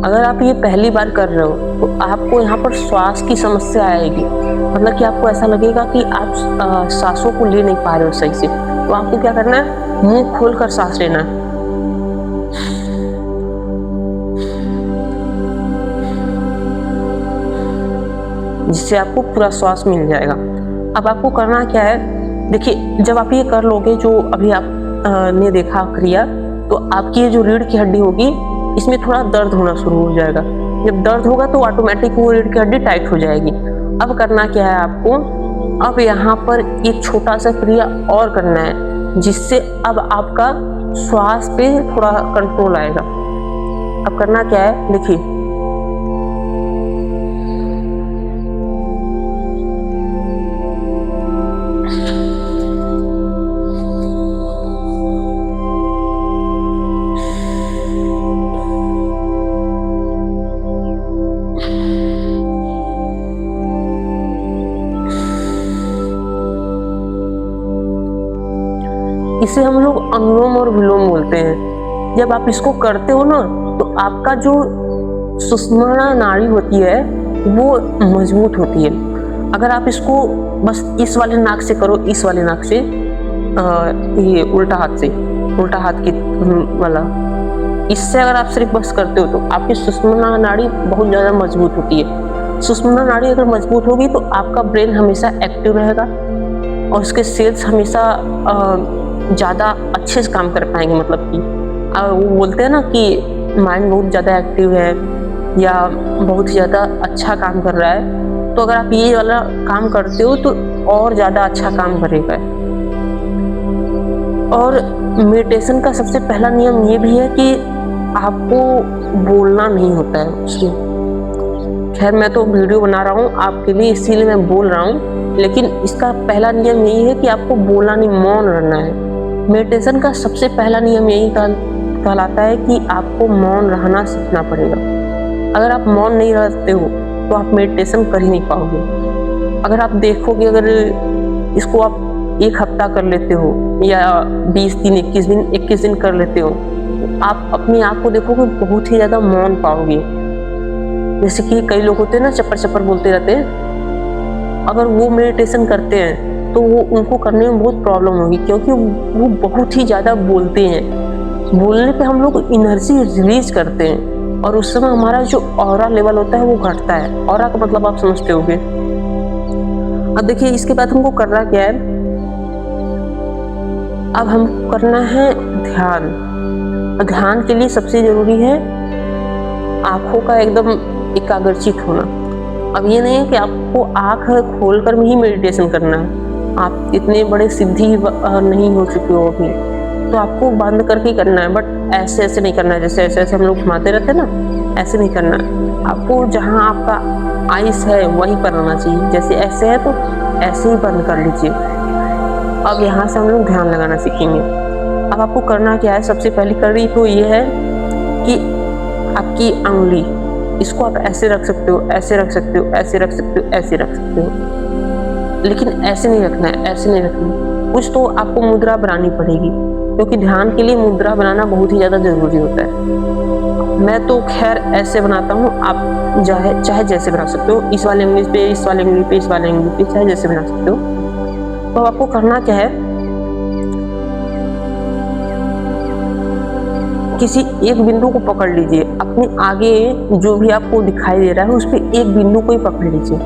अगर आप ये पहली बार कर रहे हो तो आपको यहाँ पर श्वास की समस्या आएगी, मतलब कि आपको ऐसा लगेगा कि आप सांसों को ले नहीं पा रहे हो सही से। तो आपको क्या करना है, मुंह खोलकर सांस लेना है। जिससे आपको पूरा श्वास मिल जाएगा। अब आपको करना क्या है, देखिए जब आप ये कर लोगे जो अभी आप ने देखा क्रिया, तो आपकी ये जो रीढ़ की हड्डी होगी इसमें थोड़ा दर्द होना शुरू हो जाएगा। जब दर्द होगा तो ऑटोमेटिक वो रीढ़ की हड्डी टाइट हो जाएगी। अब करना क्या है आपको, अब यहाँ पर एक छोटा सा क्रिया और करना है, जिससे अब आपका श्वास पे थोड़ा कंट्रोल आएगा। अब करना क्या है, देखिए इसे हम लोग अनुलोम और विलोम बोलते हैं। जब आप इसको करते हो ना, तो आपका जो सुषुम्ना नाड़ी होती है वो मजबूत होती है। अगर आप इसको बस इस वाले नाक से करो, इस वाले नाक से, ये उल्टा हाथ की वाला, इससे अगर आप सिर्फ बस करते हो तो आपकी सुषुम्ना नाड़ी बहुत ज़्यादा मजबूत होती है। सुषुम्ना नाड़ी अगर मजबूत होगी तो आपका ब्रेन हमेशा एक्टिव रहेगा और उसके सेल्स हमेशा ज़्यादा अच्छे से काम कर पाएंगे। मतलब कि वो बोलते हैं ना कि माइंड बहुत ज़्यादा एक्टिव है या बहुत ज़्यादा अच्छा काम कर रहा है, तो अगर आप ये वाला काम करते हो तो और ज़्यादा अच्छा काम करेगा। और मेडिटेशन का सबसे पहला नियम ये भी है कि आपको बोलना नहीं होता है उसमें। खैर मैं तो वीडियो बना रहा हूँ आपके लिए, इसीलिए मैं बोल रहा हूँ, लेकिन इसका पहला नियम यही है कि आपको बोलना नहीं, मौन रहना है। मेडिटेशन का सबसे पहला नियम यही कहलाता है कि आपको मौन रहना सीखना पड़ेगा। अगर आप मौन नहीं रहते हो तो आप मेडिटेशन कर ही नहीं पाओगे। अगर आप देखोगे, अगर इसको आप 1 हफ्ता कर लेते हो या 20 दिन, 21 दिन कर लेते हो, तो आप अपने आप को देखोगे बहुत ही ज़्यादा मौन पाओगे। जैसे कि कई लोग होते हैं ना, चप्पर बोलते रहते हैं, अगर वो मेडिटेशन करते हैं तो वो उनको करने में बहुत प्रॉब्लम होगी, क्योंकि वो बहुत ही ज़्यादा बोलते हैं। बोलने पे हम लोग एनर्जी रिलीज करते हैं और उस समय हमारा जो ऑरा लेवल होता है वो घटता है। ऑरा का मतलब आप समझते होंगे। अब देखिए इसके बाद हमको करना क्या है, अब हमको करना है ध्यान। ध्यान के लिए सबसे जरूरी है आँखों का एकदम एकाग्रचित होना। अब ये नहीं है कि आपको आँख खोलकर ही मेडिटेशन करना है, आप इतने बड़े सिद्धि नहीं हो चुके हो अभी, तो आपको बंद करके करना है। बट ऐसे नहीं करना है, जैसे ऐसे हम लोग घुमाते रहते हैं ना, ऐसे नहीं करना है। आपको जहाँ आपका आइस है वहीं पर रहना चाहिए। जैसे ऐसे है तो ऐसे ही बंद कर लीजिए। अब यहाँ से हम लोग ध्यान लगाना सीखेंगे। अब आपको करना क्या है, सबसे पहली कड़ी तो ये है कि आपकी अंगुली, इसको आप ऐसे रख सकते हो, ऐसे रख सकते हो, ऐसे रख सकते हो, ऐसे रख सकते हो, लेकिन ऐसे नहीं रखना है, ऐसे नहीं रखना है। कुछ तो आपको मुद्रा बनानी पड़ेगी, क्योंकि ध्यान के लिए मुद्रा बनाना बहुत ही ज़्यादा ज़रूरी होता है। मैं तो खैर ऐसे बनाता हूँ, आप चाहे जैसे बना सकते हो, इस वाले इंग्लिश पे, इस वाले इंग्लिश पे, इस वाले इंग्लिश पे, चाहे जैसे बना सकते हो। तो आपको करना क्या है, किसी एक बिंदु को पकड़ लीजिए, अपने आगे जो भी आपको दिखाई दे रहा है उस पर एक बिंदु को ही पकड़ लीजिए।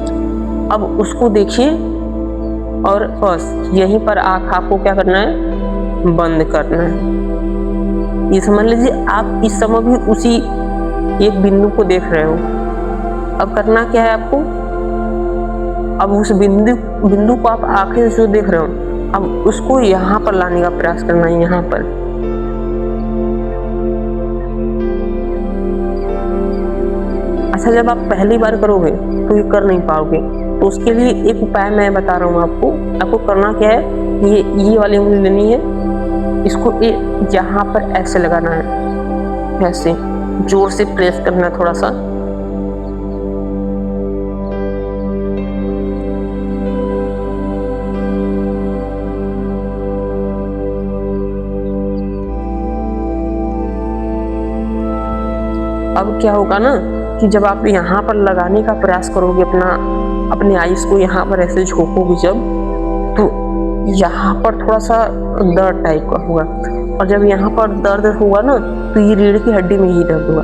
अब उसको देखिए और बस यहीं पर आँख आपको क्या करना है, बंद करना है। ये समझ लीजिए आप इस समय भी उसी एक बिंदु को देख रहे हो। अब करना क्या है आपको, अब उस बिंदु को आप आंखें से जो देख रहे हो, अब उसको यहाँ पर लाने का प्रयास करना है, यहाँ पर। अच्छा, जब आप पहली बार करोगे तो ये कर नहीं पाओगे, तो उसके लिए एक उपाय मैं बता रहा हूँ आपको करना क्या है, ये वाली उंगली लेनी है, इसको यहाँ पर ऐसे लगाना है, ऐसे जोर से प्रेस करना है थोड़ा सा। अब क्या होगा ना कि जब आप यहाँ पर लगाने का प्रयास करोगे अपने आइस को यहाँ पर ऐसे झोंकोगे जब, तो यहाँ पर थोड़ा सा दर्द टाइप का होगा, और जब यहाँ पर दर्द होगा ना तो ये रीढ़ की हड्डी में ही दर्द होगा।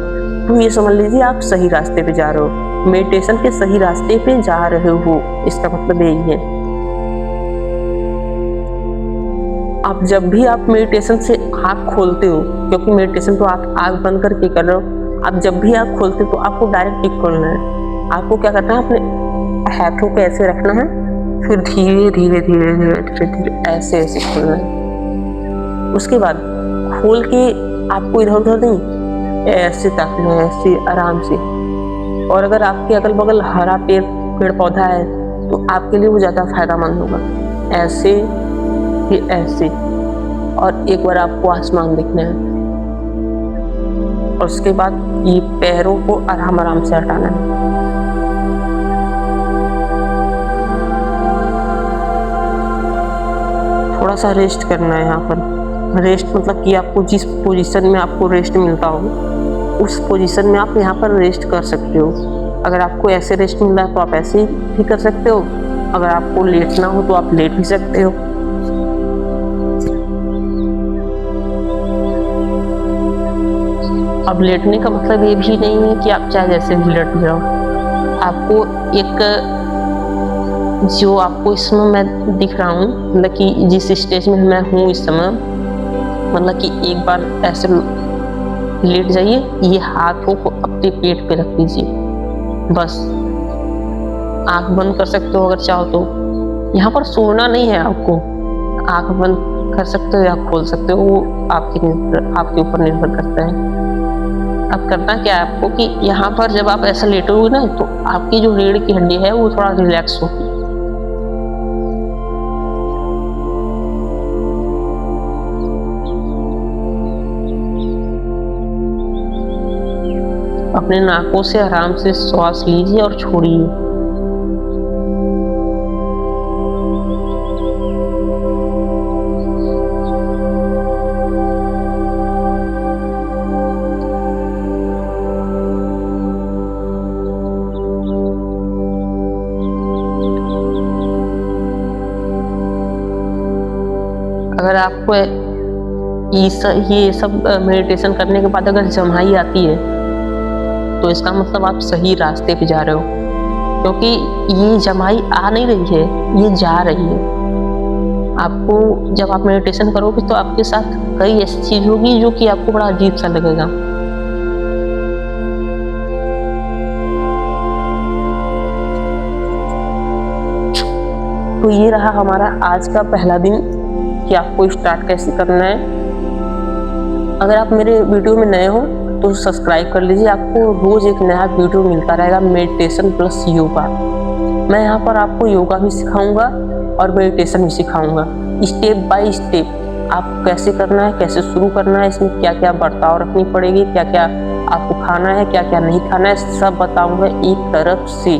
तो ये समझ लीजिए आप सही रास्ते पे जा रहे हो, मेडिटेशन के सही रास्ते पे जा रहे हो, इसका मतलब यही है। आप जब भी आप मेडिटेशन से आँख खोलते हो, क्योंकि मेडिटेशन तो आप आँख बंद करके कर रहे हो, आप जब भी आँख खोलते हो तो आपको डायरेक्ट टिक खोलना है। आपको क्या करना है, अपने हाथों को ऐसे रखना है, फिर धीरे धीरे धीरे धीरे धीरे धीरे ऐसे ऐसे खोलना है। उसके बाद खोल के आपको इधर उधर नहीं, ऐसे ताकना है, ऐसे आराम से। और अगर आपके अगल बगल हरा पेड़ पौधा है तो आपके लिए वो ज़्यादा फायदेमंद होगा। ऐसे फिर ऐसे, और एक बार आपको आसमान दिखना है, और उसके बाद ये पैरों को आराम आराम से हटाना है। थोड़ा सा रेस्ट करना है यहाँ पर। रेस्ट मतलब कि आपको जिस पोजीशन में आपको रेस्ट मिलता हो उस पोजीशन में आप यहाँ पर रेस्ट कर सकते हो। अगर आपको ऐसे रेस्ट मिल रहा है तो आप ऐसे भी कर सकते हो, अगर आपको लेटना हो तो आप लेट भी सकते हो। अब लेटने का मतलब ये भी नहीं है कि आप चाहे जैसे भी लेट जाओ। आपको एक जो आपको इस समय मैं दिख रहा हूँ, मतलब कि जिस स्टेज में मैं हूँ इस समय, मतलब कि एक बार ऐसे लेट जाइए, ये हाथों को अपने पेट पे रख दीजिए, बस। आंख बंद कर सकते हो अगर चाहो तो। यहाँ पर सोना नहीं है, आपको आंख बंद कर सकते हो या खोल सकते हो, वो आपके ऊपर निर्भर करता है। अब करना क्या है आपको कि यहाँ पर जब आप ऐसा लेटोगे ना तो आपकी जो रीढ़ की हड्डी है वो थोड़ा रिलैक्स होगी। अपने नाकों से आराम से श्वास लीजिए और छोड़िए। अगर आपको ये सब मेडिटेशन करने के बाद अगर जम्हाई आती है तो इसका मतलब आप सही रास्ते पे जा रहे हो, क्योंकि ये जम्हाई आ नहीं रही है, ये जा रही है। आपको जब आप मेडिटेशन करोगे तो आपके साथ कई ऐसी चीज होगी जो कि आपको बड़ा अजीब सा लगेगा। तो ये रहा हमारा आज का पहला दिन कि आपको स्टार्ट कैसे करना है। अगर आप मेरे वीडियो में नए हो तो सब्सक्राइब कर लीजिए, आपको रोज एक नया वीडियो मिलता रहेगा मेडिटेशन प्लस योगा। मैं यहाँ पर आपको योगा भी सिखाऊंगा और मेडिटेशन भी सिखाऊंगा, स्टेप बाय स्टेप आप कैसे करना है, कैसे शुरू करना है, इसमें क्या क्या बर्ताव रखनी पड़ेगी, क्या क्या आपको खाना है, क्या क्या नहीं खाना है, सब बताऊंगा एक तरफ से।